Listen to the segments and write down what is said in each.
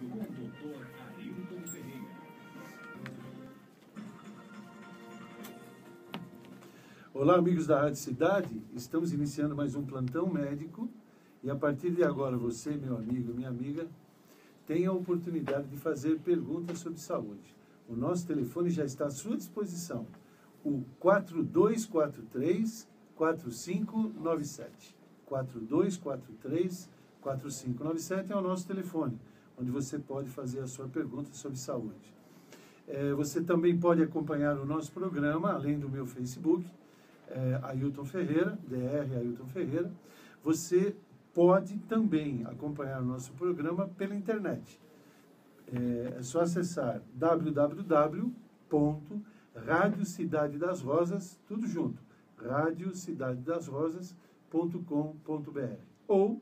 com o Dr. Ailton Ferreira. Olá, amigos da Rádio Cidade. Estamos iniciando mais um plantão médico e a partir de agora você, meu amigo, minha amiga, tem a oportunidade de fazer perguntas sobre saúde. O nosso telefone já está à sua disposição, o 4243-4597. 4243-4597 é o nosso telefone, onde você pode fazer a sua pergunta sobre saúde. Você também pode acompanhar o nosso programa, além do meu Facebook, Ailton Ferreira, Dr. Ailton Ferreira. Você pode também acompanhar o nosso programa pela internet. É só acessar www.radiocidadedasrosas, tudo junto, radiocidadedasrosas.com.br ou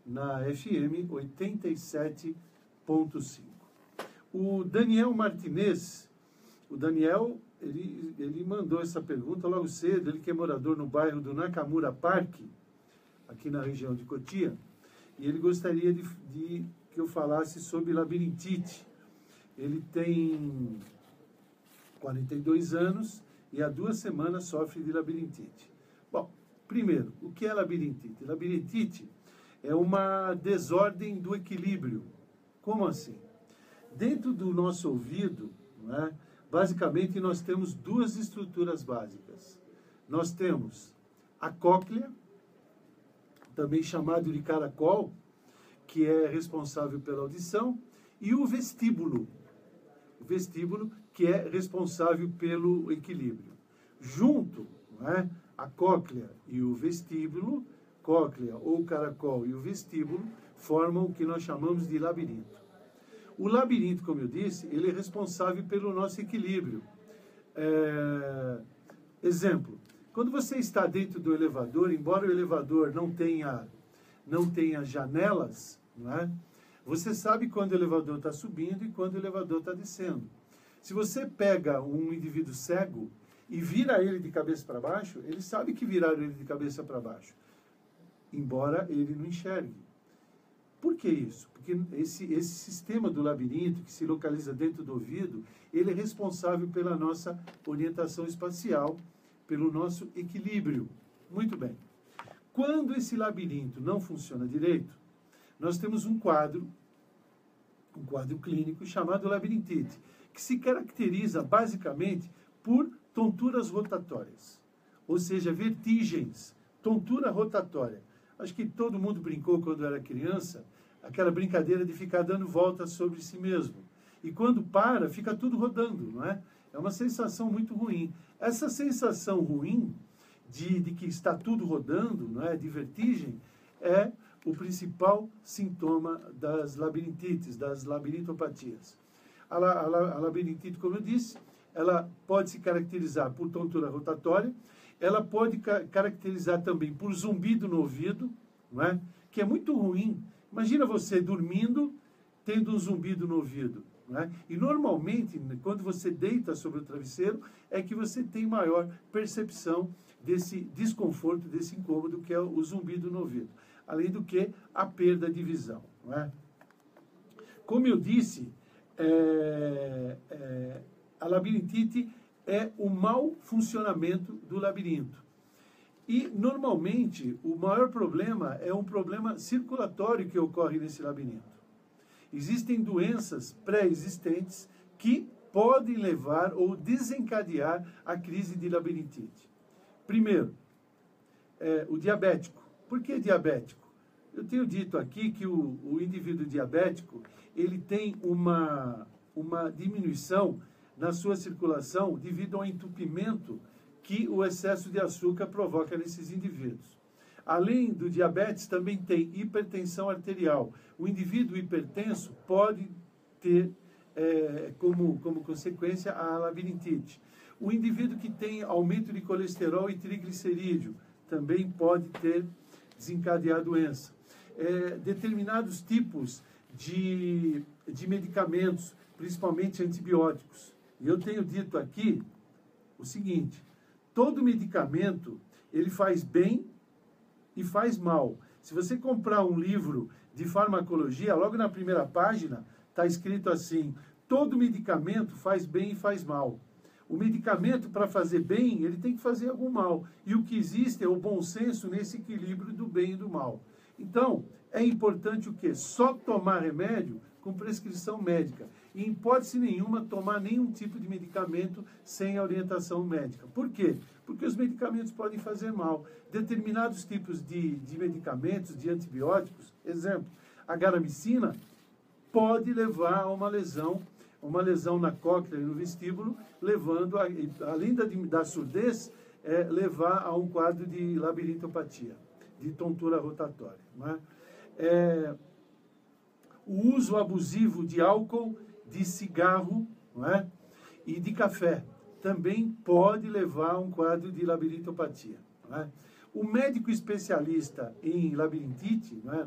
na FM 87.5. O Daniel Martinez, ele mandou essa pergunta logo cedo, ele que é morador no bairro do Nakamura Park, aqui na região de Cotia, e ele gostaria de que eu falasse sobre labirintite. Ele tem 42 anos e há 2 semanas sofre de labirintite. Bom, primeiro, o que é labirintite? Labirintite é uma desordem do equilíbrio. Como assim? Dentro do nosso ouvido, não é? Basicamente, nós temos 2 estruturas básicas. Nós temos a cóclea, também chamado de caracol, que é responsável pela audição, e o vestíbulo. O vestíbulo, que é responsável pelo equilíbrio. Junto, não é? A cóclea e o vestíbulo, cóclea ou caracol e o vestíbulo, formam o que nós chamamos de labirinto. O labirinto, como eu disse, ele é responsável pelo nosso equilíbrio. Exemplo, quando você está dentro do elevador, embora o elevador não tenha janelas, não é? Você sabe quando o elevador está subindo e quando o elevador está descendo. Se você pega um indivíduo cego e vira ele de cabeça para baixo, ele sabe que viraram ele de cabeça para baixo, embora ele não enxergue. Por que isso? Porque esse sistema do labirinto, que se localiza dentro do ouvido, ele é responsável pela nossa orientação espacial, pelo nosso equilíbrio. Muito bem. Quando esse labirinto não funciona direito, nós temos um quadro clínico chamado labirintite, que se caracteriza basicamente por tonturas rotatórias, ou seja, vertigens, tontura rotatória. Acho que todo mundo brincou quando era criança, aquela brincadeira de ficar dando voltas sobre si mesmo. E quando para, fica tudo rodando, não é? É uma sensação muito ruim. Essa sensação ruim de que está tudo rodando, não é? De vertigem, é o principal sintoma das labirintites, das labirintopatias. A labirintite, como eu disse, ela pode se caracterizar por tontura rotatória, ela pode caracterizar também por zumbido no ouvido, não é? Que é muito ruim. Imagina você dormindo, tendo um zumbido no ouvido. Não é? E normalmente, quando você deita sobre o travesseiro, é que você tem maior percepção desse desconforto, desse incômodo, que é o zumbido no ouvido. Além do que, a perda de visão. Não é? Como eu disse, a labirintite é o mau funcionamento do labirinto. E, normalmente, o maior problema é um problema circulatório que ocorre nesse labirinto. Existem doenças pré-existentes que podem levar ou desencadear a crise de labirintite. Primeiro, o diabético. Por que diabético? Eu tenho dito aqui que o indivíduo diabético, ele tem uma diminuição na sua circulação devido ao entupimento que o excesso de açúcar provoca nesses indivíduos. Além do diabetes, também tem hipertensão arterial. O indivíduo hipertenso pode ter como consequência a labirintite. O indivíduo que tem aumento de colesterol e triglicerídeo também pode desencadear a doença. Determinados tipos de medicamentos, principalmente antibióticos. E eu tenho dito aqui o seguinte: todo medicamento, ele faz bem e faz mal. Se você comprar um livro de farmacologia, logo na primeira página, está escrito assim: todo medicamento faz bem e faz mal. O medicamento, para fazer bem, ele tem que fazer algum mal. E o que existe é o bom senso nesse equilíbrio do bem e do mal. Então, é importante o quê? Só tomar remédio com prescrição médica. E, em hipótese nenhuma, tomar nenhum tipo de medicamento sem a orientação médica. Por quê? Porque os medicamentos podem fazer mal. Determinados tipos de medicamentos, de antibióticos, exemplo, a garamicina, pode levar a uma lesão na cóclea e no vestíbulo, levando, além da surdez, levar a um quadro de labirintopatia, de tontura rotatória. Não é? O uso abusivo de álcool, de cigarro, não é? E de café também pode levar a um quadro de labirintopatia. Não é? O médico especialista em labirintite, não é?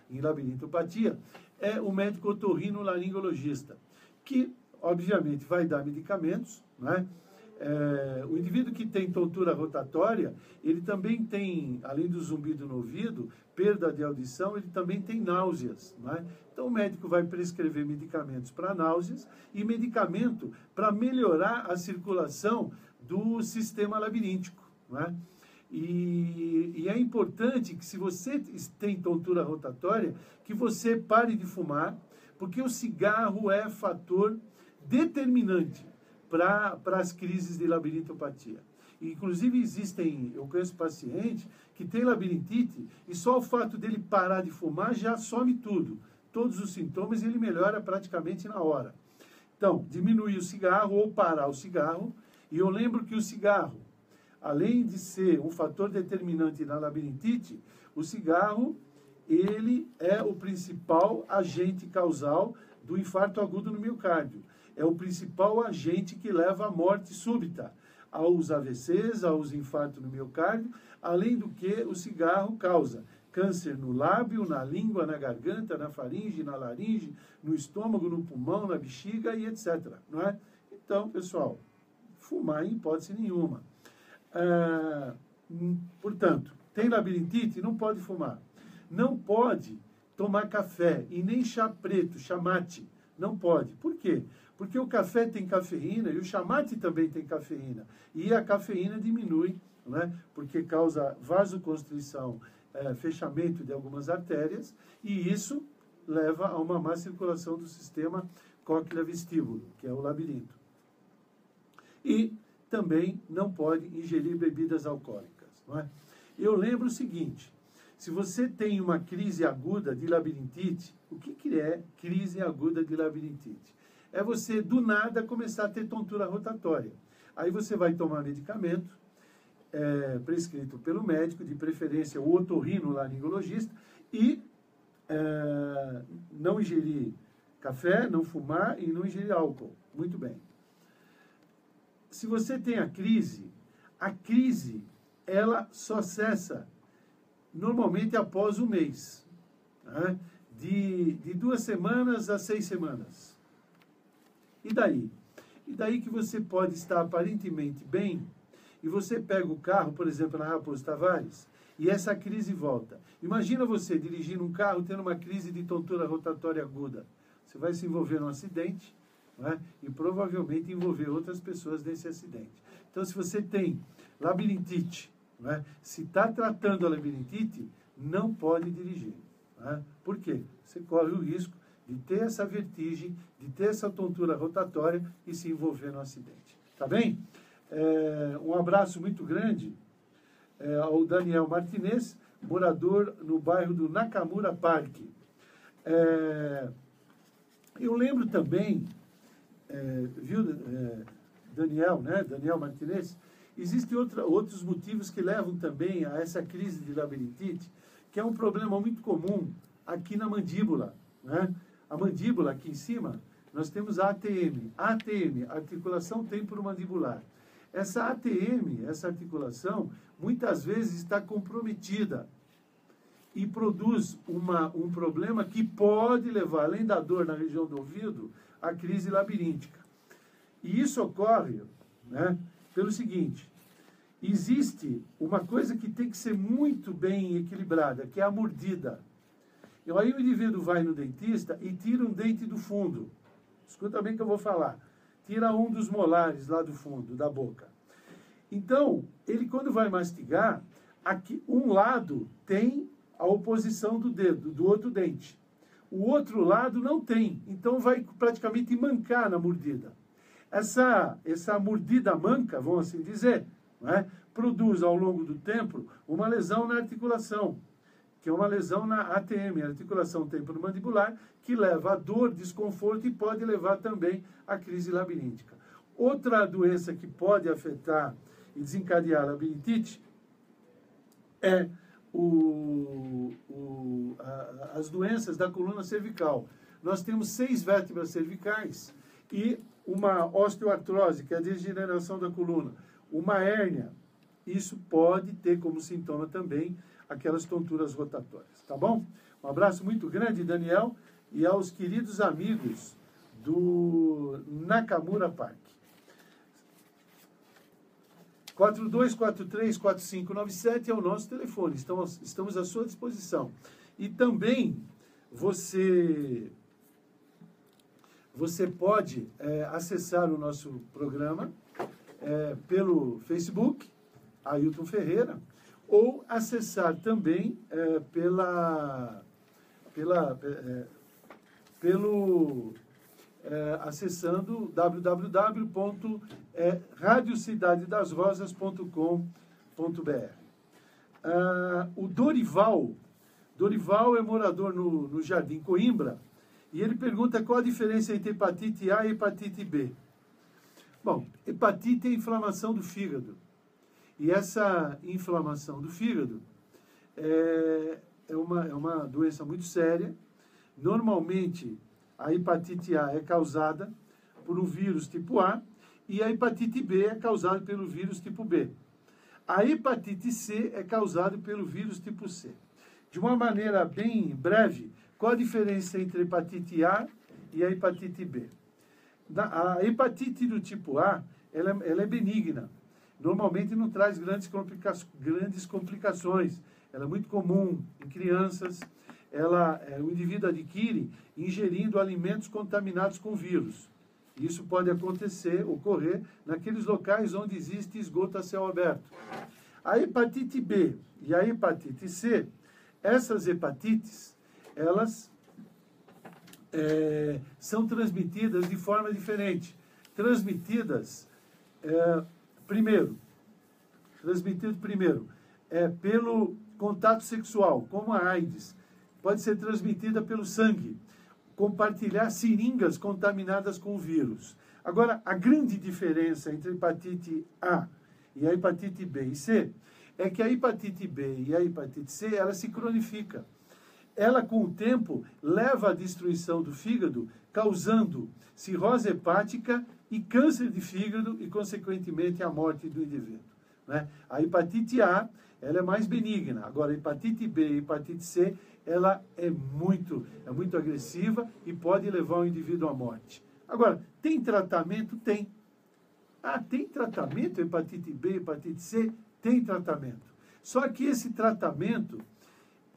Em labirintopatia, é o médico otorrinolaringologista, que, obviamente, vai dar medicamentos, né? O indivíduo que tem tontura rotatória, ele também tem, além do zumbido no ouvido, perda de audição, ele também tem náuseas, né? Então, o médico vai prescrever medicamentos para náuseas e medicamento para melhorar a circulação do sistema labiríntico, né? E é importante que, se você tem tontura rotatória, que você pare de fumar, porque o cigarro é fator determinante para as crises de labirintopatia. Inclusive, eu conheço paciente que tem labirintite e só o fato dele parar de fumar já some tudo. Todos os sintomas, ele melhora praticamente na hora. Então, diminuir o cigarro ou parar o cigarro. E eu lembro que o cigarro, além de ser um fator determinante na labirintite, o cigarro, ele é o principal agente causal do infarto agudo no miocárdio. É o principal agente que leva à morte súbita, aos AVCs, aos infartos no miocárdio, além do que o cigarro causa câncer no lábio, na língua, na garganta, na faringe, na laringe, no estômago, no pulmão, na bexiga e etc. Não é? Então, pessoal, fumar em hipótese nenhuma. Portanto, tem labirintite? Não pode fumar. Não pode tomar café e nem chá preto, chá mate. Não pode. Por quê? Porque o café tem cafeína e o chá mate também tem cafeína. E a cafeína diminui, né? Porque causa vasoconstrição, fechamento de algumas artérias, e isso leva a uma má circulação do sistema cóclea-vestíbulo, que é o labirinto. E também não pode ingerir bebidas alcoólicas. Não é? Eu lembro o seguinte: se você tem uma crise aguda de labirintite, o que é crise aguda de labirintite? É você, do nada, começar a ter tontura rotatória. Aí você vai tomar medicamento, prescrito pelo médico, de preferência o otorrinolaringologista, e não ingerir café, não fumar e não ingerir álcool. Muito bem. Se você tem a crise, ela só cessa normalmente após um mês, né? de 2 semanas a 6 semanas. E daí? E daí que você pode estar aparentemente bem, e você pega o carro, por exemplo, na Raposo Tavares, e essa crise volta. Imagina você dirigindo um carro tendo uma crise de tontura rotatória aguda. Você vai se envolver num acidente, né? E provavelmente envolver outras pessoas nesse acidente. Então, se você tem labirintite, né? Se está tratando a labirintite, não pode dirigir. Né? Por quê? Você corre o risco de ter essa vertigem, de ter essa tontura rotatória e se envolver no acidente. Tá bem? Um abraço muito grande ao Daniel Martinez, morador no bairro do Nakamura Park. Eu lembro também, viu, Daniel, né? Daniel Martinez, existem outros motivos que levam também a essa crise de labirintite, que é um problema muito comum aqui na mandíbula, né? A mandíbula, aqui em cima, nós temos a ATM. ATM, articulação temporomandibular. Essa ATM, essa articulação, muitas vezes está comprometida e produz um problema que pode levar, além da dor na região do ouvido, à crise labiríntica. E isso ocorre, né, pelo seguinte: existe uma coisa que tem que ser muito bem equilibrada, que é a mordida. E aí o indivíduo vai no dentista e tira um dente do fundo. Escuta bem que eu vou falar. Tira um dos molares lá do fundo da boca. Então, ele quando vai mastigar, aqui um lado tem a oposição do dedo, do outro dente. O outro lado não tem, então vai praticamente mancar na mordida. Essa mordida manca, vamos assim dizer, né, produz ao longo do tempo uma lesão na articulação, que é uma lesão na ATM, articulação temporomandibular, que leva a dor, desconforto e pode levar também à crise labiríntica. Outra doença que pode afetar e desencadear a labirintite é as doenças da coluna cervical. Nós temos 6 vértebras cervicais e uma osteoartrose, que é a degeneração da coluna, uma hérnia. Isso pode ter como sintoma também aquelas tonturas rotatórias, tá bom? Um abraço muito grande, Daniel, e aos queridos amigos do Nakamura Park. 4243-4597 é o nosso telefone, estamos à sua disposição. E também você pode acessar o nosso programa pelo Facebook, Ailton Ferreira, ou acessar também acessando www.radiocidadedasrosas.com.br. O Dorival é morador no Jardim Coimbra, e ele pergunta qual a diferença entre hepatite A e hepatite B. Bom, hepatite é inflamação do fígado. E essa inflamação do fígado é uma doença muito séria. Normalmente, a hepatite A é causada por um vírus tipo A e a hepatite B é causada pelo vírus tipo B. A hepatite C é causada pelo vírus tipo C. De uma maneira bem breve, qual a diferença entre a hepatite A e a hepatite B? A hepatite do tipo A, ela é benigna. Normalmente não traz grandes complicações. Ela é muito comum em crianças. O indivíduo adquire ingerindo alimentos contaminados com vírus. Isso pode ocorrer naqueles locais onde existe esgoto a céu aberto. A hepatite B e a hepatite C, essas hepatites, elas são transmitidas de forma diferente. Transmitidas primeiro pelo contato sexual, como a AIDS. Pode ser transmitida pelo sangue, compartilhar seringas contaminadas com o vírus. Agora, a grande diferença entre a hepatite A e a hepatite B e C é que a hepatite B e a hepatite C, ela se cronifica. Ela, com o tempo, leva à destruição do fígado, causando cirrose hepática e câncer de fígado e, consequentemente, a morte do indivíduo, né? A hepatite A, ela é mais benigna. Agora, a hepatite B e a hepatite C, ela é muito agressiva e pode levar o indivíduo à morte. Agora, tem tratamento? Tem. Tem tratamento? Hepatite B, hepatite C? Tem tratamento. Só que esse tratamento,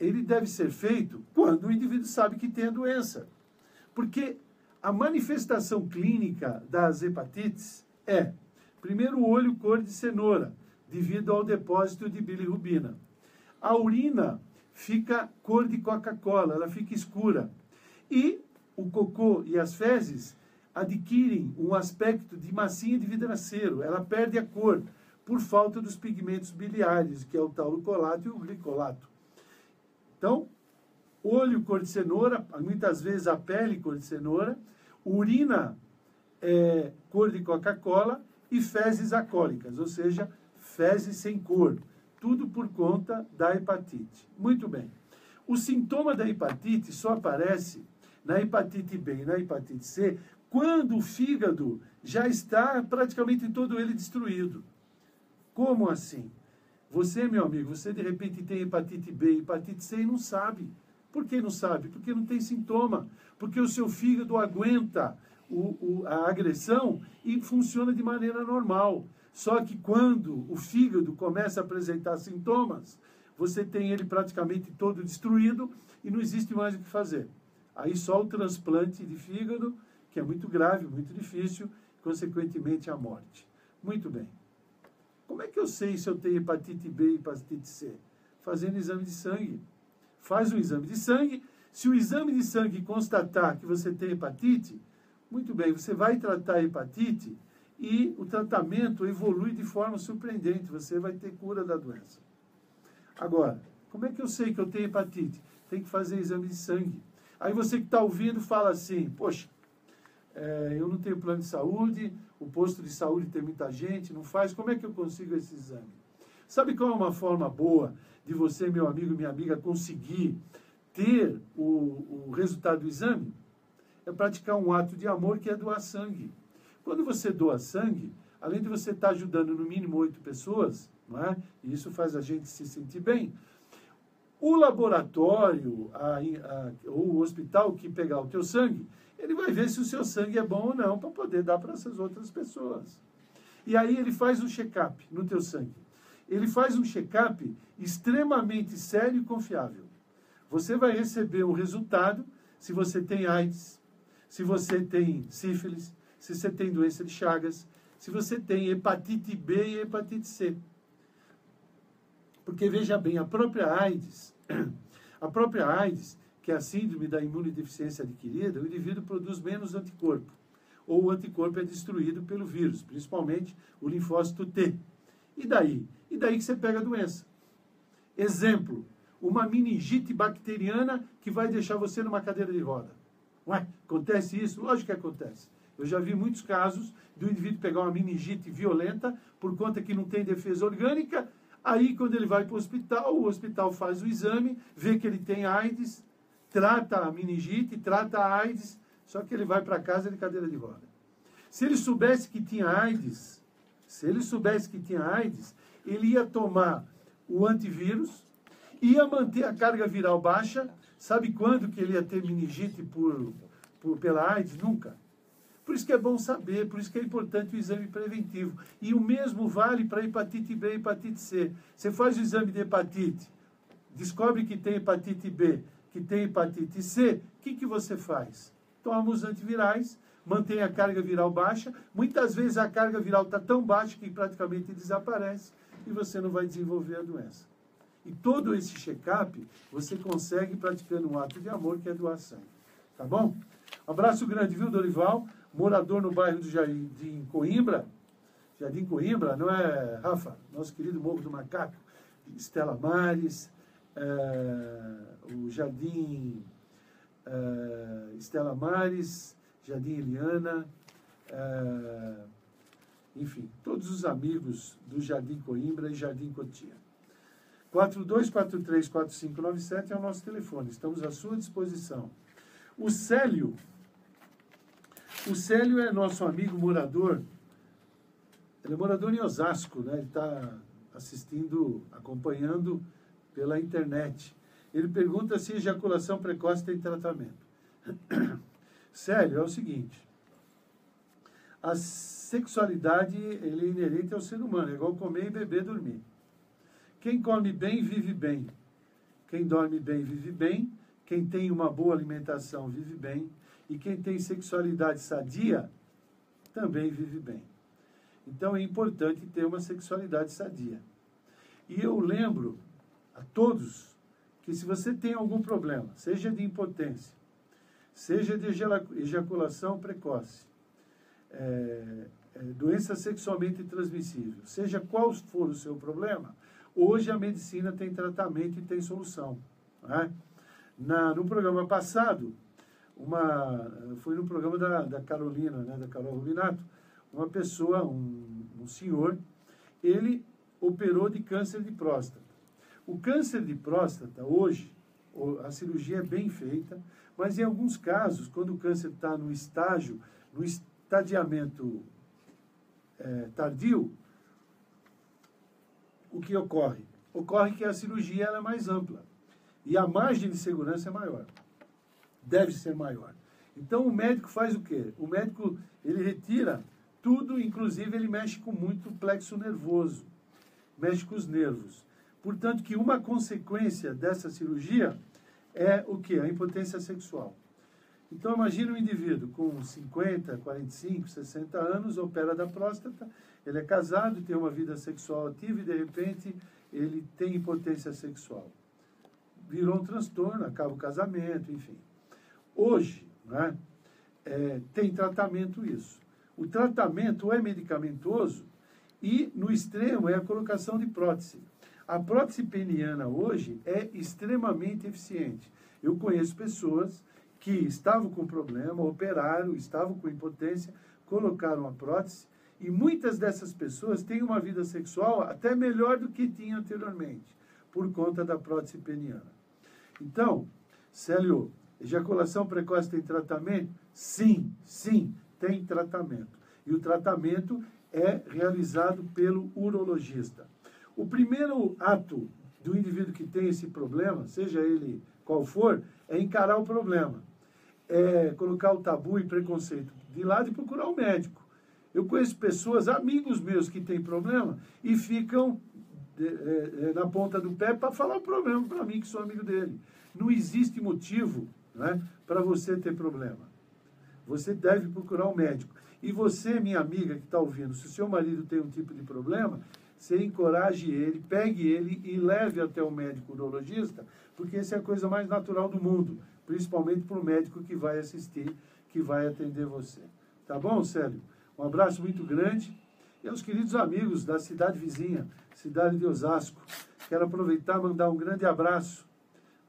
ele deve ser feito quando o indivíduo sabe que tem a doença. Porque a manifestação clínica das hepatites é, primeiro, o olho cor de cenoura, devido ao depósito de bilirrubina. A urina fica cor de Coca-Cola, ela fica escura. E o cocô e as fezes adquirem um aspecto de massinha de vidraceiro, ela perde a cor por falta dos pigmentos biliares, que é o taurocolato e o glicolato. Então, olho cor de cenoura, muitas vezes a pele cor de cenoura, urina cor de Coca-Cola e fezes acólicas, ou seja, fezes sem cor. Tudo por conta da hepatite. Muito bem. O sintoma da hepatite só aparece na hepatite B e na hepatite C quando o fígado já está praticamente todo ele destruído. Como assim? Você, meu amigo, você de repente tem hepatite B e hepatite C e não sabe. Por que não sabe? Porque não tem sintoma. Porque o seu fígado aguenta a agressão e funciona de maneira normal. Só que quando o fígado começa a apresentar sintomas, você tem ele praticamente todo destruído e não existe mais o que fazer. Aí só o transplante de fígado, que é muito grave, muito difícil, consequentemente a morte. Muito bem. Como é que eu sei se eu tenho hepatite B e hepatite C? Fazendo exame de sangue. Faz um exame de sangue. Se o exame de sangue constatar que você tem hepatite, muito bem, você vai tratar a hepatite e o tratamento evolui de forma surpreendente. Você vai ter cura da doença. Agora, como é que eu sei que eu tenho hepatite? Tem que fazer exame de sangue. Aí você que está ouvindo fala assim, poxa, eu não tenho plano de saúde, o posto de saúde tem muita gente, não faz, como é que eu consigo esse exame? Sabe qual é uma forma boa de você, meu amigo e minha amiga, conseguir ter o resultado do exame? É praticar um ato de amor, que é doar sangue. Quando você doa sangue, além de você estar ajudando no mínimo 8 pessoas, não é? E isso faz a gente se sentir bem, o laboratório ou o hospital que pegar o teu sangue, ele vai ver se o seu sangue é bom ou não, para poder dar para essas outras pessoas. E aí ele faz um check-up no teu sangue. Ele faz um check-up extremamente sério e confiável. Você vai receber um resultado se você tem AIDS, se você tem sífilis, se você tem doença de Chagas, se você tem hepatite B e hepatite C. Porque, veja bem, a própria AIDS, que é a síndrome da imunodeficiência adquirida, o indivíduo produz menos anticorpo, ou o anticorpo é destruído pelo vírus, principalmente o linfócito T. E daí? E daí que você pega a doença. Exemplo, uma meningite bacteriana que vai deixar você numa cadeira de roda. Ué, acontece isso? Lógico que acontece. Eu já vi muitos casos do indivíduo pegar uma meningite violenta por conta que não tem defesa orgânica. Aí, quando ele vai para o hospital faz o exame, vê que ele tem AIDS, trata a meningite, trata a AIDS, só que ele vai para casa de cadeira de roda. Se ele soubesse que tinha AIDS, ele ia tomar o antivírus, ia manter a carga viral baixa. Sabe quando que ele ia ter meningite pela AIDS? Nunca. Por isso que é bom saber, por isso que é importante o exame preventivo. E o mesmo vale para hepatite B e hepatite C. Você faz o exame de hepatite, descobre que tem hepatite B, que tem hepatite C, o que você faz? Toma os antivirais, mantém a carga viral baixa. Muitas vezes a carga viral está tão baixa que praticamente desaparece e você não vai desenvolver a doença. E todo esse check-up você consegue praticando um ato de amor, que é doar sangue. Tá bom? Abraço grande, viu, Dorival? Morador no bairro do Jardim Coimbra. Jardim Coimbra, não é, Rafa? Nosso querido Morro do Macaco. Estela Mares, o Jardim Estela Mares, Jardim Eliana, enfim, todos os amigos do Jardim Coimbra e Jardim Cotia. 42434597 é o nosso telefone, estamos à sua disposição. O Célio é nosso amigo morador, ele é morador em Osasco, né? Ele está acompanhando pela internet. Ele pergunta se ejaculação precoce tem tratamento. Célio, é o seguinte, a sexualidade ele é inerente ao ser humano, é igual comer e beber, dormir. Quem come bem, vive bem. Quem dorme bem, vive bem. Quem tem uma boa alimentação, vive bem. E quem tem sexualidade sadia, também vive bem. Então, é importante ter uma sexualidade sadia. E eu lembro a todos que se você tem algum problema, seja de impotência, seja de ejaculação precoce, doença sexualmente transmissível, seja qual for o seu problema, hoje a medicina tem tratamento e tem solução. Não é? No programa passado, foi no programa da Carolina, né, da Carol Rubinato, uma pessoa, um senhor, ele operou de câncer de próstata. O câncer de próstata, hoje, a cirurgia é bem feita, mas em alguns casos, quando o câncer está no estadiamento tardio, o que ocorre? Ocorre que a cirurgia ela é mais ampla e a margem de segurança é maior. Deve ser maior. Então, o médico faz o quê? O médico, ele retira tudo, inclusive ele mexe com muito plexo nervoso, mexe com os nervos. Portanto, que uma consequência dessa cirurgia é o quê? A impotência sexual. Então, imagine um indivíduo com 50, 45, 60 anos, opera da próstata, ele é casado, tem uma vida sexual ativa e, de repente, ele tem impotência sexual. Virou um transtorno, acaba o casamento, enfim. Hoje, né, tem tratamento isso. O tratamento é medicamentoso e, no extremo, é a colocação de prótese. A prótese peniana hoje é extremamente eficiente. Eu conheço pessoas que estavam com problema, operaram, estavam com impotência, colocaram a prótese, e muitas dessas pessoas têm uma vida sexual até melhor do que tinham anteriormente, por conta da prótese peniana. Então, Célio, ejaculação precoce tem tratamento? Sim, sim, tem tratamento. E o tratamento é realizado pelo urologista. O primeiro ato do indivíduo que tem esse problema, seja ele qual for, é encarar o problema. É colocar o tabu e preconceito de lado e procurar um médico. Eu conheço pessoas, amigos meus, que têm problema e ficam na ponta do pé para falar o problema para mim, que sou amigo dele. Não existe motivo, né, para você ter problema. Você deve procurar um médico. E você, minha amiga que está ouvindo, se o seu marido tem um tipo de problema, você encoraje ele, pegue ele e leve até o médico urologista, porque essa é a coisa mais natural do mundo, principalmente para o médico que vai assistir, que vai atender você. Tá bom, Célio? Um abraço muito grande. E aos queridos amigos da cidade vizinha, cidade de Osasco, quero aproveitar e mandar um grande abraço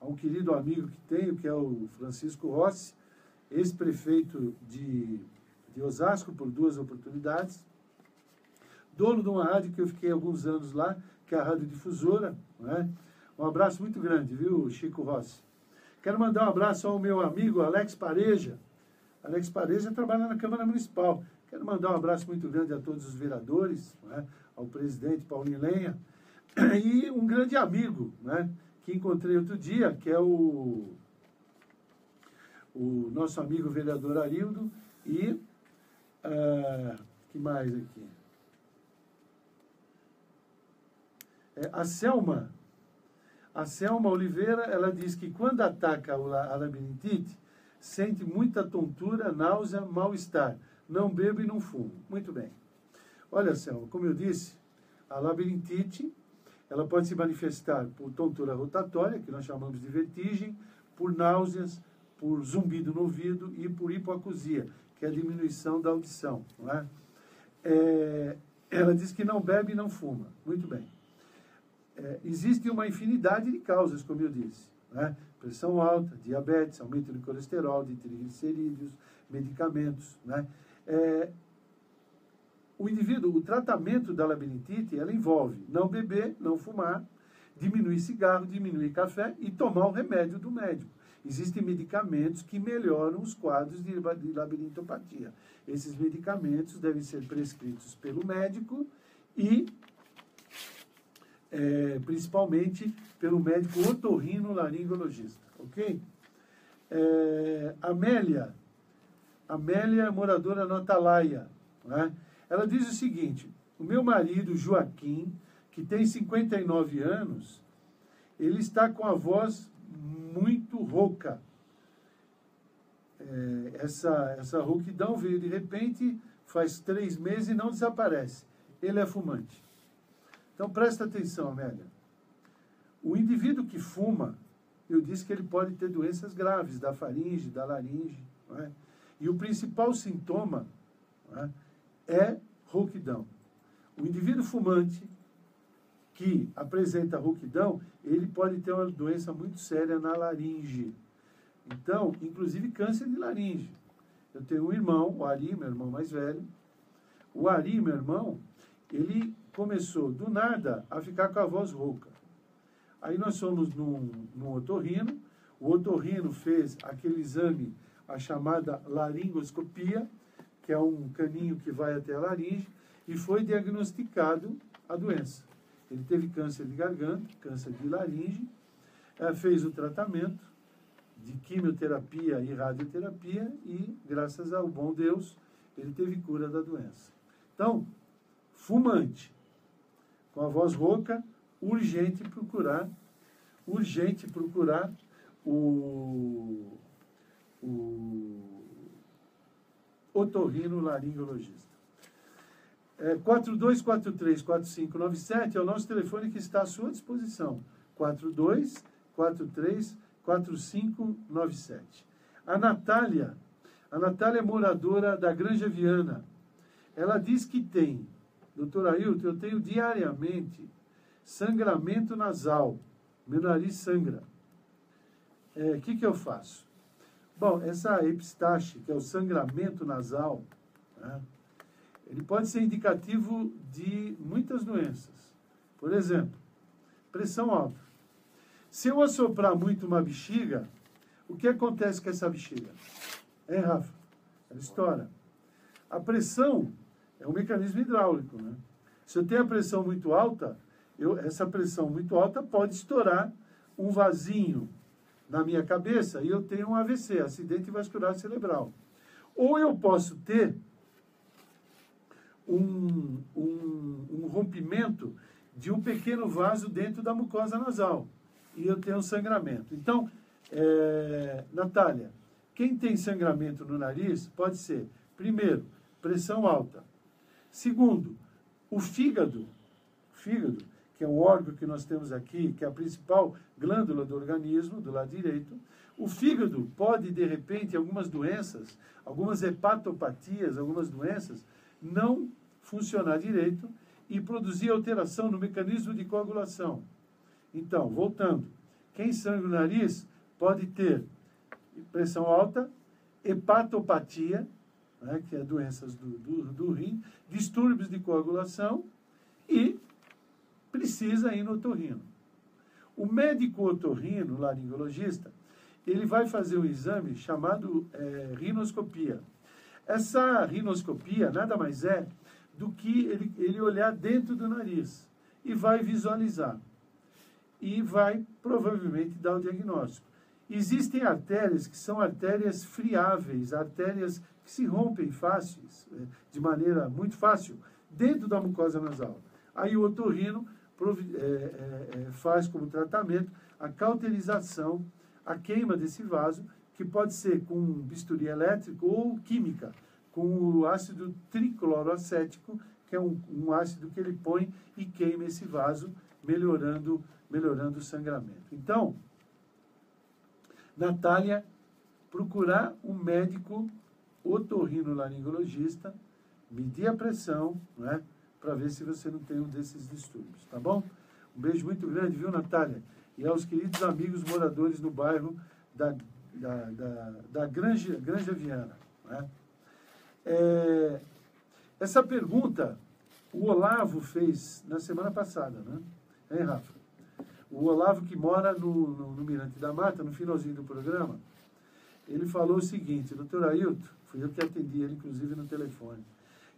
a um querido amigo que tenho, que é o Francisco Rossi, ex-prefeito de Osasco por 2 oportunidades, dono de uma rádio que eu fiquei alguns anos lá, que é a Rádio Difusora, né? Um abraço muito grande, viu, Chico Rossi? Quero mandar um abraço ao meu amigo Alex Pareja. Alex Pareja trabalha na Câmara Municipal. Quero mandar um abraço muito grande a todos os vereadores, né? Ao presidente Paulinho Lenha, e um grande amigo, né, que encontrei outro dia, que é o nosso amigo vereador Arildo, e que mais aqui? A Selma Oliveira, ela diz que quando ataca a labirintite, sente muita tontura, náusea, mal-estar. Não bebo e não fumo. Muito bem. Olha, Selma, como eu disse, a labirintite, ela pode se manifestar por tontura rotatória, que nós chamamos de vertigem, por náuseas, por zumbido no ouvido e por hipoacusia, que é a diminuição da audição. Não é? Ela diz que não bebe e não fuma. Muito bem. Existe uma infinidade de causas, como eu disse, né? Pressão alta, diabetes, aumento de colesterol, de triglicerídeos, medicamentos, né? O tratamento da labirintite, ela envolve não beber, não fumar, diminuir cigarro, diminuir café e tomar o remédio do médico. Existem medicamentos que melhoram os quadros de labirintopatia. Esses medicamentos devem ser prescritos pelo médico e principalmente pelo médico otorrinolaringologista, ok? Amélia, moradora no Atalaia, né? Ela diz o seguinte: o meu marido, Joaquim, que tem 59 anos, ele está com a voz muito rouca. Essa rouquidão veio de repente, faz 3 meses e não desaparece. Ele é fumante. Então, presta atenção, Amélia. O indivíduo que fuma, eu disse que ele pode ter doenças graves, da faringe, da laringe, não é? E o principal sintoma, não é, é rouquidão. O indivíduo fumante que apresenta rouquidão, ele pode ter uma doença muito séria na laringe. Então, inclusive câncer de laringe. Eu tenho um irmão, o Ari, meu irmão mais velho. O Ari, meu irmão, ele começou, do nada, a ficar com a voz rouca. Aí nós fomos num otorrino, o otorrino fez aquele exame, a chamada laringoscopia, que é um caninho que vai até a laringe, e foi diagnosticado a doença. Ele teve câncer de garganta, câncer de laringe, fez o tratamento de quimioterapia e radioterapia e, graças ao bom Deus, ele teve cura da doença. Então, fumante, com a voz rouca, urgente procurar o otorrinolaringologista. 4243-4597 é o nosso telefone que está à sua disposição. 4243-4597. A Natália é moradora da Granja Viana. Ela diz que tem, doutor Ailton, eu tenho diariamente sangramento nasal. Meu nariz sangra. O que eu faço? Bom, essa epistaxe, que é o sangramento nasal, né, ele pode ser indicativo de muitas doenças. Por exemplo, pressão alta. Se eu assoprar muito uma bexiga, o que acontece com essa bexiga? Rafa? Ela estoura. A pressão é um mecanismo hidráulico, né? Se eu tenho a pressão muito alta, essa pressão muito alta pode estourar um vasinho na minha cabeça e eu tenho um AVC, acidente vascular cerebral. Ou eu posso ter um rompimento de um pequeno vaso dentro da mucosa nasal e eu tenho um sangramento. Então, Natália, quem tem sangramento no nariz pode ser, primeiro, pressão alta. Segundo, o fígado, que é um órgão que nós temos aqui, que é a principal glândula do organismo, do lado direito. O fígado pode, de repente, algumas doenças, algumas hepatopatias, algumas doenças, não funcionar direito e produzir alteração no mecanismo de coagulação. Então, voltando, quem sangra o nariz pode ter pressão alta, hepatopatia, né, que é doenças do rim, distúrbios de coagulação e precisa ir no otorrino. O médico otorrino, laringologista, ele vai fazer um exame chamado rinoscopia. Essa rinoscopia nada mais é do que ele olhar dentro do nariz e vai visualizar. E vai provavelmente dar o diagnóstico. Existem artérias que são artérias friáveis, artérias que se rompem fáceis, de maneira muito fácil, dentro da mucosa nasal. Aí o otorrino faz como tratamento a cauterização, a queima desse vaso, que pode ser com bisturi elétrico ou química, com o ácido tricloroacético, que é um ácido que ele põe e queima esse vaso, melhorando o sangramento. Então, Natália, procurar um médico otorrinolaringologista, medir a pressão, né, para ver se você não tem um desses distúrbios, tá bom? Um beijo muito grande, viu, Natália? E aos queridos amigos moradores no bairro da Granja Viana, né? Essa pergunta o Olavo fez na semana passada, né? Rafa? O Olavo, que mora no Mirante da Mata, no finalzinho do programa, ele falou o seguinte: doutor Ailton, fui eu que atendi ele, inclusive, no telefone.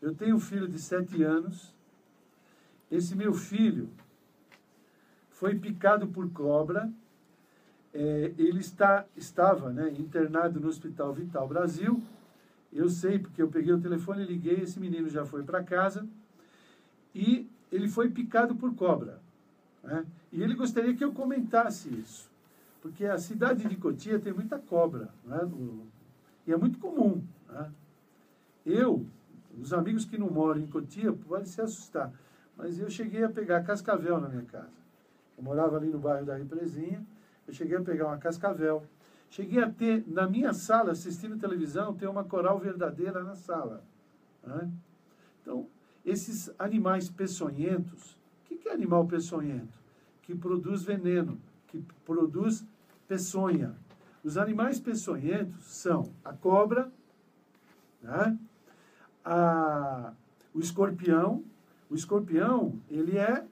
Eu tenho um filho de 7 anos. Esse meu filho foi picado por cobra. Ele estava, né, internado no Hospital Vital Brasil. Eu sei, porque eu peguei o telefone e liguei, esse menino já foi para casa. E ele foi picado por cobra, né? E ele gostaria que eu comentasse isso, porque a cidade de Cotia tem muita cobra, né? E é muito comum, né? Os amigos que não moram em Cotia podem se assustar, mas eu cheguei a pegar cascavel na minha casa. Eu morava ali no bairro da Represinha, eu cheguei a pegar uma cascavel. Cheguei a ter, na minha sala, assistindo televisão, ter uma coral verdadeira na sala, né? Então, esses animais peçonhentos, o que é animal peçonhento? Que produz veneno, que produz peçonha. Os animais peçonhentos são a cobra, né? O escorpião. O escorpião, ele é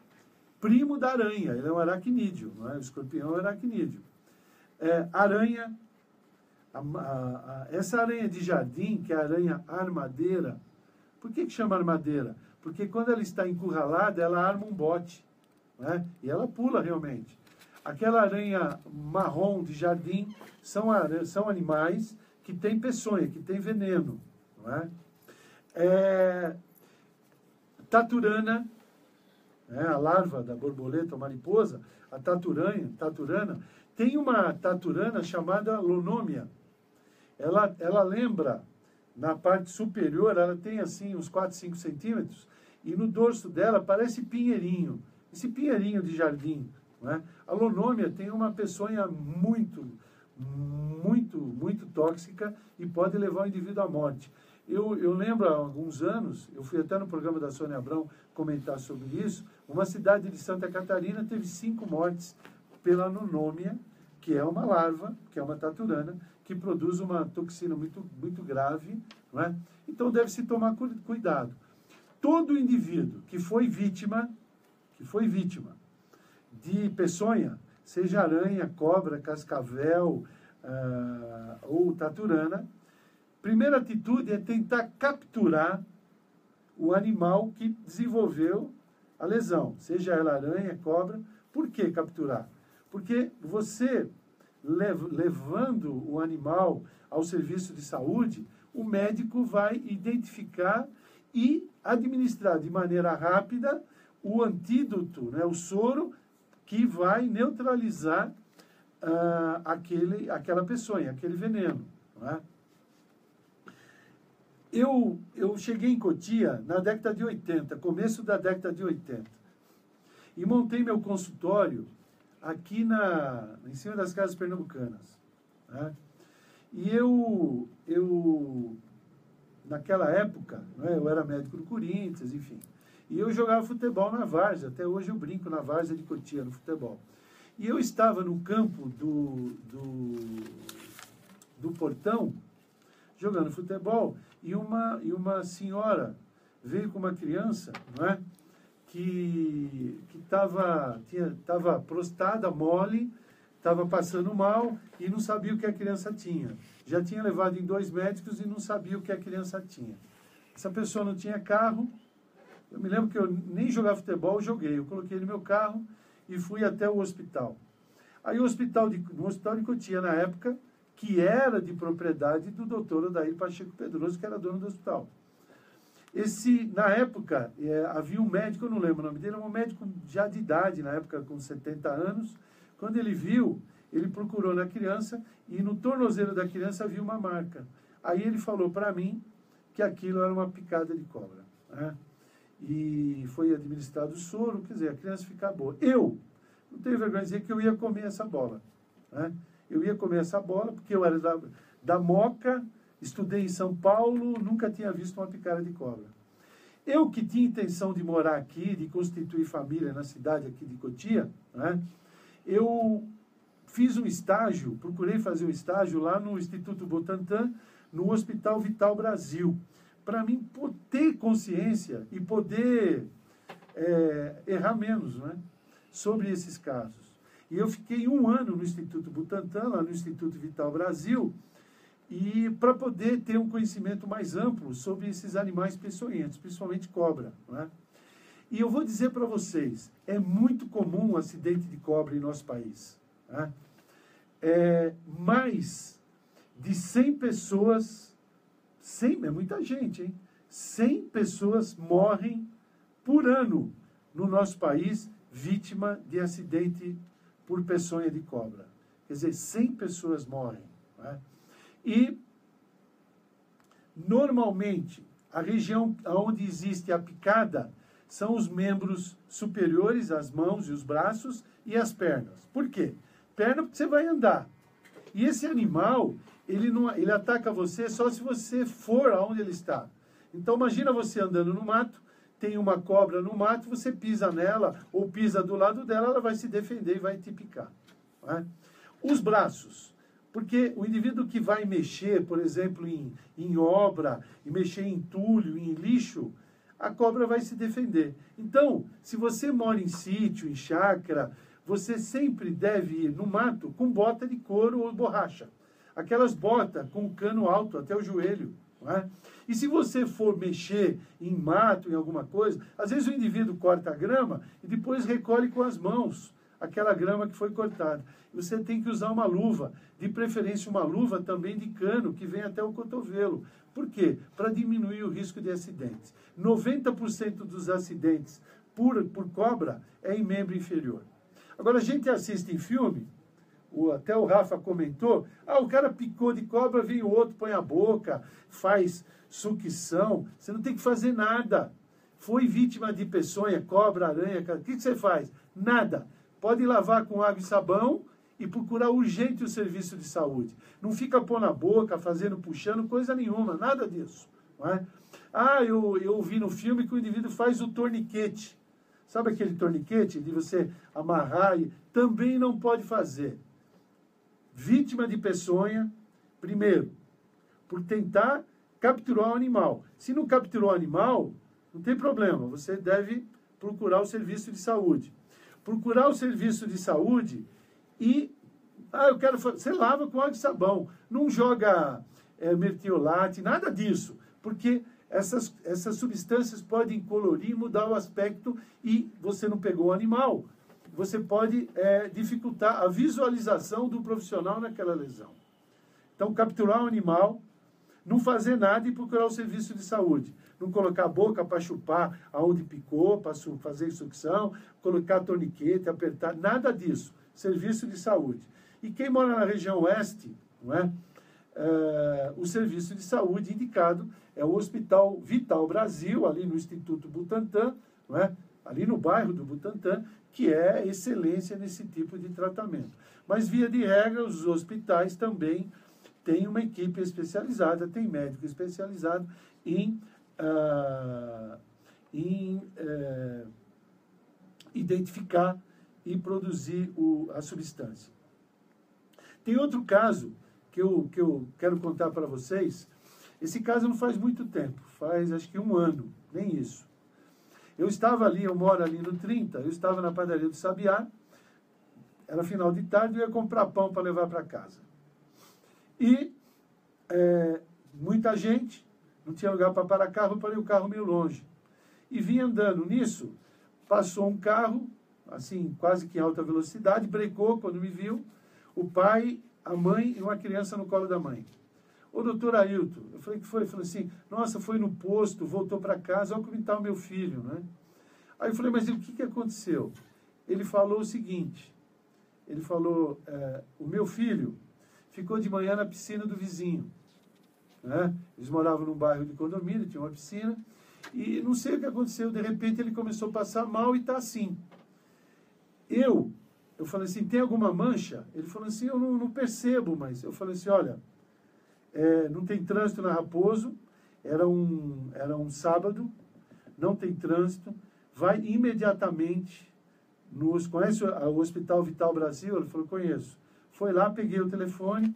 primo da aranha, ele é um aracnídeo, não é? O escorpião é um aracnídeo. Aranha, essa aranha de jardim, que é a aranha armadeira. Por que chama armadeira? Porque quando ela está encurralada, ela arma um bote, né? E ela pula realmente. Aquela aranha marrom de jardim são animais que têm peçonha, que têm veneno, não é? Taturana, né, a larva da borboleta ou mariposa, a taturana, tem uma taturana chamada lonômia. Ela lembra, na parte superior, ela tem assim uns 4, 5 centímetros, e no dorso dela parece pinheirinho, esse pinheirinho de jardim. Né? A lonômia tem uma peçonha muito tóxica e pode levar o indivíduo à morte. Eu lembro, há alguns anos, eu fui até no programa da Sônia Abrão comentar sobre isso, uma cidade de Santa Catarina teve 5 mortes pela nonômia, que é uma larva, que é uma taturana, que produz uma toxina muito grave. Não é? Então deve-se tomar cuidado. Todo indivíduo que foi vítima de peçonha, seja aranha, cobra, cascavel ou taturana, primeira atitude é tentar capturar o animal que desenvolveu a lesão, seja ela aranha, cobra. Por que capturar? Porque você, levando o animal ao serviço de saúde, o médico vai identificar e administrar de maneira rápida o antídoto, né, o soro, que vai neutralizar aquela peçonha, aquele veneno. Não é? Eu cheguei em Cotia na década de 80, começo da década de 80, e montei meu consultório aqui em cima das casas pernambucanas. Né? E eu naquela época, né, eu era médico do Corinthians, enfim, e eu jogava futebol na várzea, até hoje eu brinco na várzea de Cotia, no futebol. E eu estava no campo do Portão, jogando futebol, e uma senhora veio com uma criança, não é? que estava prostrada, mole, estava passando mal e não sabia o que a criança tinha. Já tinha levado em 2 médicos e não sabia o que a criança tinha. Essa pessoa não tinha carro. Eu me lembro que eu nem jogava futebol, eu joguei. Eu coloquei no meu carro e fui até o hospital. Aí no hospital de Cotia, na época, que era de propriedade do doutor Odair Pacheco Pedroso, que era dono do hospital. Na época, havia um médico, eu não lembro o nome dele, um médico já de idade, na época com 70 anos. Quando ele viu, ele procurou na criança e no tornozelo da criança havia uma marca. Aí ele falou para mim que aquilo era uma picada de cobra. Né? E foi administrado o soro, quer dizer, a criança fica boa. Eu não tenho vergonha de dizer que eu ia comer essa bola. Né? Eu ia comer essa bola porque eu era da Moca, estudei em São Paulo, nunca tinha visto uma picada de cobra. Eu que tinha intenção de morar aqui, de constituir família na cidade aqui de Cotia, né? Eu fiz um estágio, procurei fazer um estágio lá no Instituto Butantan, no Hospital Vital Brasil, para mim ter consciência e poder errar menos, né, sobre esses casos. E eu fiquei 1 ano no Instituto Butantan, lá no Instituto Vital Brasil, e para poder ter um conhecimento mais amplo sobre esses animais peçonhentos, principalmente cobra. Né? E eu vou dizer para vocês, é muito comum o acidente de cobra em nosso país. Né? Mais de 100 pessoas, é muita gente, hein? 100 pessoas morrem por ano no nosso país vítima de acidente por peçonha de cobra. Quer dizer, 100 pessoas morrem. Né? E, normalmente, a região onde existe a picada são os membros superiores, as mãos e os braços e as pernas. Por quê? Perna porque você vai andar. E esse animal, ele ataca você só se você for aonde ele está. Então, imagina você andando no mato, tem uma cobra no mato, você pisa nela ou pisa do lado dela, ela vai se defender e vai te picar. Né? Os braços. Porque o indivíduo que vai mexer, por exemplo, em obra, e mexer em entulho, em lixo, a cobra vai se defender. Então, se você mora em sítio, em chácara, você sempre deve ir no mato com bota de couro ou borracha. Aquelas botas com cano alto até o joelho. Não é? E se você for mexer em mato, em alguma coisa, às vezes o indivíduo corta a grama e depois recolhe com as mãos aquela grama que foi cortada. Você tem que usar uma luva, de preferência uma luva também de cano, que vem até o cotovelo. Por quê? Para diminuir o risco de acidentes. 90% dos acidentes por cobra é em membro inferior. Agora, a gente assiste em filme, até o Rafa comentou, o cara picou de cobra, vem o outro, põe a boca, faz sucção, você não tem que fazer nada. Foi vítima de peçonha, cobra, aranha, o que você faz? Nada. Pode lavar com água e sabão e procurar urgente o serviço de saúde. Não fica pôr na boca, fazendo, puxando, coisa nenhuma, nada disso. Não é? Eu vi no filme que o indivíduo faz o torniquete. Sabe aquele torniquete de você amarrar? Também não pode fazer. Vítima de peçonha, primeiro, por tentar capturar o animal. Se não capturou o animal, não tem problema, você deve procurar o serviço de saúde. Procurar o serviço de saúde e, você lava com água e sabão. Não joga mertiolate, nada disso, porque essas substâncias podem colorir, mudar o aspecto e você não pegou o animal. Você pode dificultar a visualização do profissional naquela lesão. Então, capturar o animal, não fazer nada e procurar o serviço de saúde. Não colocar a boca para chupar aonde picou, para fazer sucção, colocar torniquete, apertar, nada disso. Serviço de saúde. E quem mora na região oeste, não é? O serviço de saúde indicado é o Hospital Vital Brasil, ali no Instituto Butantan, não é? Ali no bairro do Butantan, que é excelência nesse tipo de tratamento. Mas, via de regra, os hospitais também têm uma equipe especializada, tem médico especializado em identificar e produzir a substância. Tem outro caso que eu quero contar para vocês. Esse caso não faz muito tempo, faz acho que 1 ano, nem isso. Eu moro ali no 30, eu estava na padaria do Sabiá, era final de tarde, eu ia comprar pão para levar para casa. E muita gente, não tinha lugar para parar carro, eu parei o carro meio longe. E vim andando nisso, passou um carro, assim, quase que em alta velocidade, brecou quando me viu, o pai, a mãe e uma criança no colo da mãe. Ô, doutor Ailton, eu falei, que foi? Ele falou assim, nossa, foi no posto, voltou para casa, olha como está o meu filho, né? Aí eu falei, mas o que aconteceu? Ele falou o seguinte, ele falou, o meu filho ficou de manhã na piscina do vizinho, né? Eles moravam num bairro de condomínio, tinha uma piscina, e não sei o que aconteceu, de repente ele começou a passar mal e está assim. Eu falei assim, tem alguma mancha? Ele falou assim, eu não percebo, mas eu falei assim, olha, não tem trânsito na Raposo, era um sábado, não tem trânsito, vai imediatamente, conhece o Hospital Vital Brasil? Ele falou, conheço. Foi lá, peguei o telefone,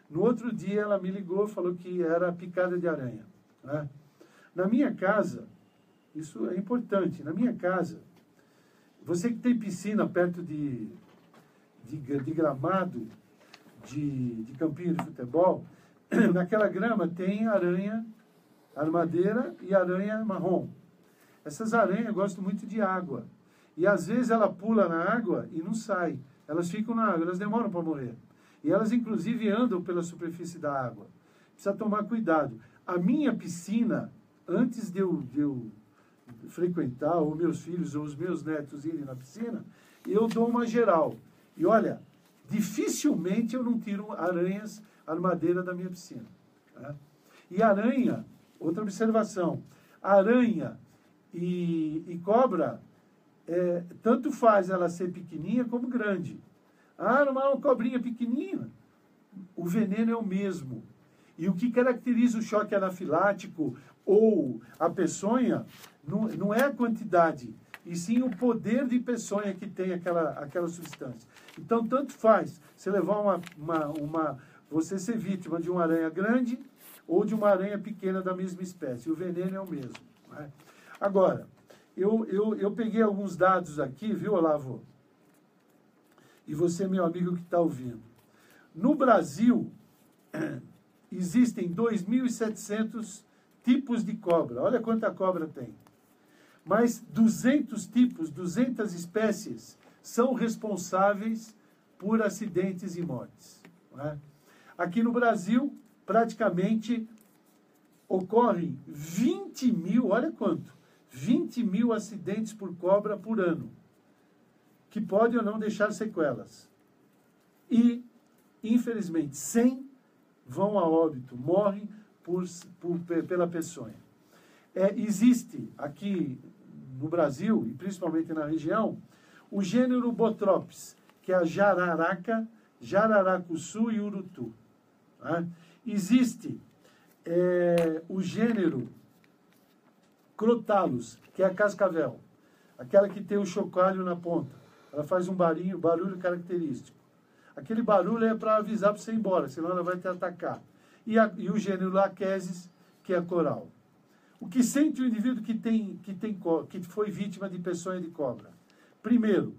no outro dia ela me ligou, falou que era picada de aranha. Né? Na minha casa, isso é importante, na minha casa, você que tem piscina perto de gramado, de campinho de futebol, naquela grama tem aranha armadeira e aranha marrom. Essas aranhas gostam muito de água. E às vezes ela pula na água e não sai. Elas ficam na água, elas demoram para morrer. E elas inclusive andam pela superfície da água. Precisa tomar cuidado. A minha piscina, antes de eu frequentar, ou meus filhos ou os meus netos irem na piscina, eu dou uma geral. E olha, dificilmente eu não tiro aranhas armadeira da minha piscina. Tá? E aranha, outra observação, aranha e cobra, tanto faz ela ser pequenininha como grande. Uma cobrinha pequenininha, o veneno é o mesmo. E o que caracteriza o choque anafilático ou a peçonha não é a quantidade, e sim o poder de peçonha que tem aquela substância. Então, tanto faz você levar você ser vítima de uma aranha grande ou de uma aranha pequena da mesma espécie. O veneno é o mesmo. Né? Agora, eu peguei alguns dados aqui, viu, Olavo? E você, meu amigo que está ouvindo. No Brasil, existem 2.700 tipos de cobra. Olha quanta cobra tem. Mas 200 tipos, 200 espécies são responsáveis por acidentes e mortes. Não é? Aqui no Brasil, praticamente, ocorrem 20 mil, olha quanto, 20 mil acidentes por cobra por ano, que podem ou não deixar sequelas. E, infelizmente, 100 vão a óbito, morrem pela peçonha. Existe aqui no Brasil, e principalmente na região, o gênero Botrops, que é a jararaca, jararacuçu e urutu. Né? Existe o gênero Crotalus, que é a cascavel, aquela que tem o chocalho na ponta. Ela faz um barulho característico. Aquele barulho é para avisar para você ir embora, senão ela vai te atacar. E o gênero Lachesis, que é a coral. O que sente o indivíduo que foi vítima de peçonha de cobra? Primeiro,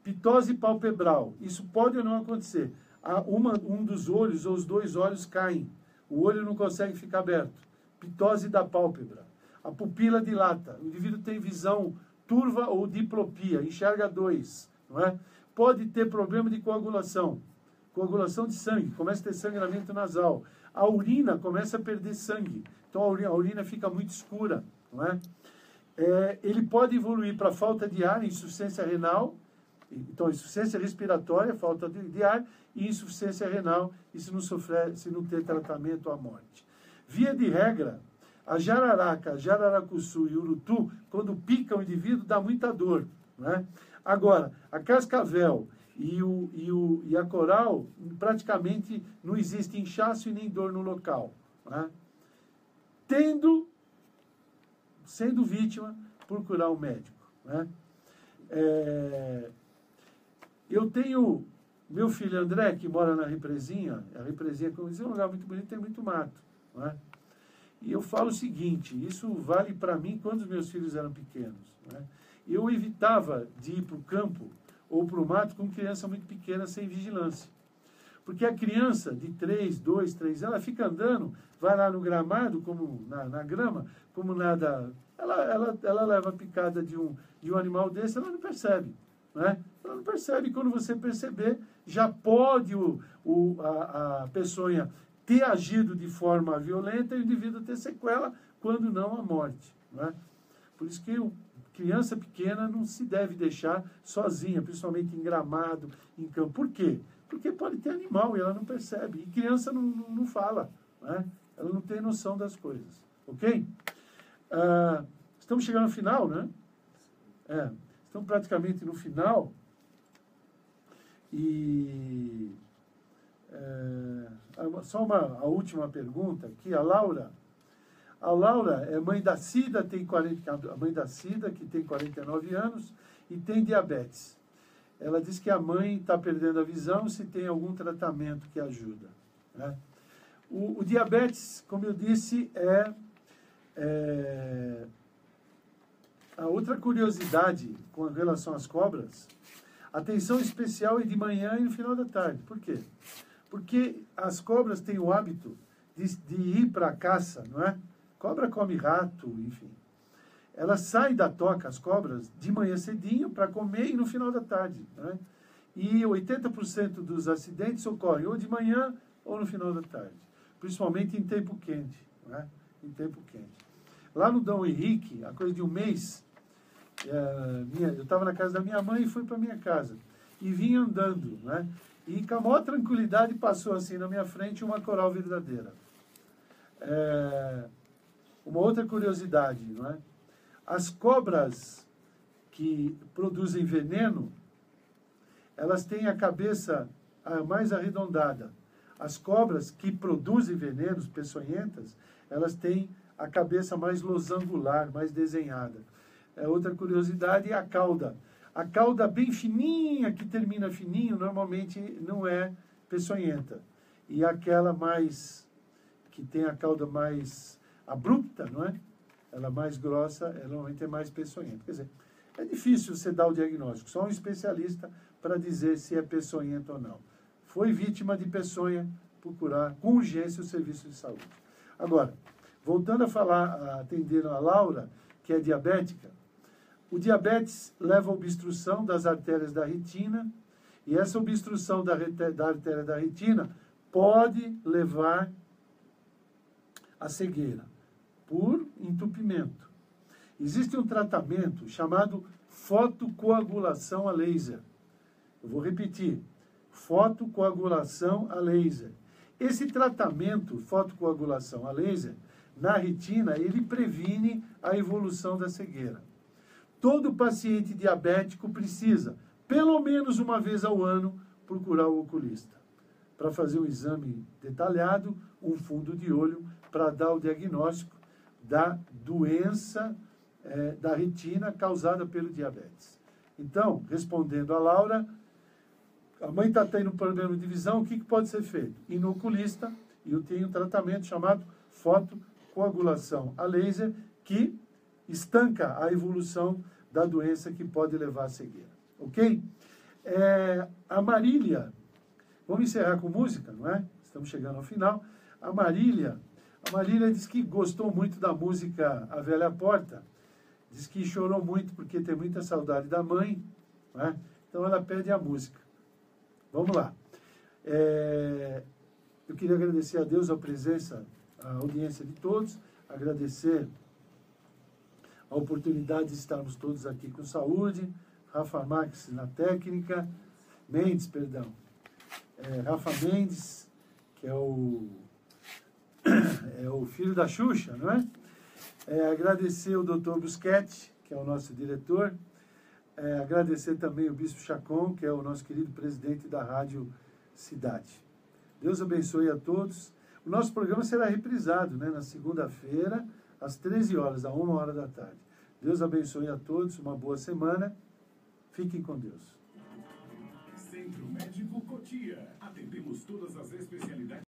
pitose palpebral. Isso pode ou não acontecer. Um dos olhos ou os dois olhos caem. O olho não consegue ficar aberto. Pitose da pálpebra. A pupila dilata. O indivíduo tem visão turva ou diplopia. Enxerga 2. Não é? Pode ter problema de coagulação. Coagulação de sangue. Começa a ter sangramento nasal. A urina começa a perder sangue. Então a urina fica muito escura. Não é? Ele pode evoluir para falta de ar, insuficiência renal. Então, insuficiência respiratória, falta de ar, e insuficiência renal, e se não ter tratamento, a morte. Via de regra, a jararaca, jararacuçu e urutu, quando pica o indivíduo, dá muita dor. Né? Agora, a cascavel e a coral, praticamente não existe inchaço e nem dor no local. Né? Sendo vítima, procurar um médico. Né? Eu tenho meu filho André, que mora na Represinha. A Represinha, como diz, é um lugar muito bonito, tem muito mato. Não é? E eu falo o seguinte, isso vale para mim quando os meus filhos eram pequenos. Né? Eu evitava de ir para o campo ou para o mato com criança muito pequena, sem vigilância. Porque a criança de 2, 3 anos, ela fica andando, vai lá no gramado, como na grama, como nada... Ela leva a picada de um animal desse, ela não percebe. Né? Ela não percebe. Quando você perceber, já pode a peçonha ter agido de forma violenta e o indivíduo ter sequela, quando não a morte. Né? Por isso que criança pequena não se deve deixar sozinha, principalmente em gramado, em campo. Por quê? Porque pode ter animal e ela não percebe. E criança não fala. Né? Ela não tem noção das coisas. Ok? Estamos chegando ao final, né? Estamos praticamente no final. E só a última pergunta aqui. A Laura é mãe da Cida, a mãe da Cida, que tem 49 anos e tem diabetes. Ela diz que a mãe está perdendo a visão, se tem algum tratamento que ajuda. Né? O diabetes, como eu disse, a outra curiosidade com relação às cobras, atenção especial é de manhã e no final da tarde. Por quê? Porque as cobras têm o hábito de ir para a caça, não é? Cobra come rato, enfim. Elas saem da toca, as cobras, de manhã cedinho para comer e no final da tarde. Né? E 80% dos acidentes ocorrem ou de manhã ou no final da tarde. Principalmente em tempo quente. Né? Em tempo quente. Lá no Dom Henrique, há coisa de um mês, eu estava na casa da minha mãe e fui para minha casa. E vim andando. Né? E com a maior tranquilidade passou assim na minha frente uma coral verdadeira. Uma outra curiosidade, não é? As cobras que produzem veneno, elas têm a cabeça mais arredondada. As cobras que produzem venenos, peçonhentas, elas têm a cabeça mais losangular, mais desenhada. Outra curiosidade é a cauda. A cauda bem fininha, que termina fininho, normalmente não é peçonhenta. E aquela que tem a cauda mais abrupta, não é? Ela mais grossa, ela normalmente é mais peçonhenta. Quer dizer, é difícil você dar o diagnóstico. Só um especialista para dizer se é peçonhenta ou não. Foi vítima de peçonha, procurar com urgência o serviço de saúde. Agora, voltando a atender a Laura, que é diabética, o diabetes leva à obstrução das artérias da retina, e essa obstrução da artéria da retina pode levar à cegueira por entupimento. Existe um tratamento chamado fotocoagulação a laser. Eu vou repetir, fotocoagulação a laser. Esse tratamento, fotocoagulação a laser, na retina, ele previne a evolução da cegueira. Todo paciente diabético precisa, pelo menos uma vez ao ano, procurar o oculista para fazer um exame detalhado, um fundo de olho, para dar o diagnóstico da doença da retina causada pelo diabetes. Então, respondendo a Laura, a mãe está tendo problema de visão, o que pode ser feito? Ir no oculista, e eu tenho um tratamento chamado fotocoagulação a laser, que estanca a evolução da doença que pode levar à cegueira. Ok? A Marília, vamos encerrar com música, não é? Estamos chegando ao final. A Marília diz que gostou muito da música A Velha Porta, diz que chorou muito porque tem muita saudade da mãe, não é? Então ela pede a música. Vamos lá. Eu queria agradecer a Deus a presença, a audiência de todos, agradecer a oportunidade de estarmos todos aqui com saúde, Rafa Marques na técnica, Rafa Mendes, que é o filho da Xuxa, não é? Agradecer o Dr. Busquete, que é o nosso diretor, agradecer também o Bispo Chacon, que é o nosso querido presidente da Rádio Cidade. Deus abençoe a todos. O nosso programa será reprisado, né, na segunda-feira, às 13 horas, a 1h da tarde. Deus abençoe a todos, uma boa semana. Fiquem com Deus. Centro Médico Cotia. Atendemos todas as especialidades.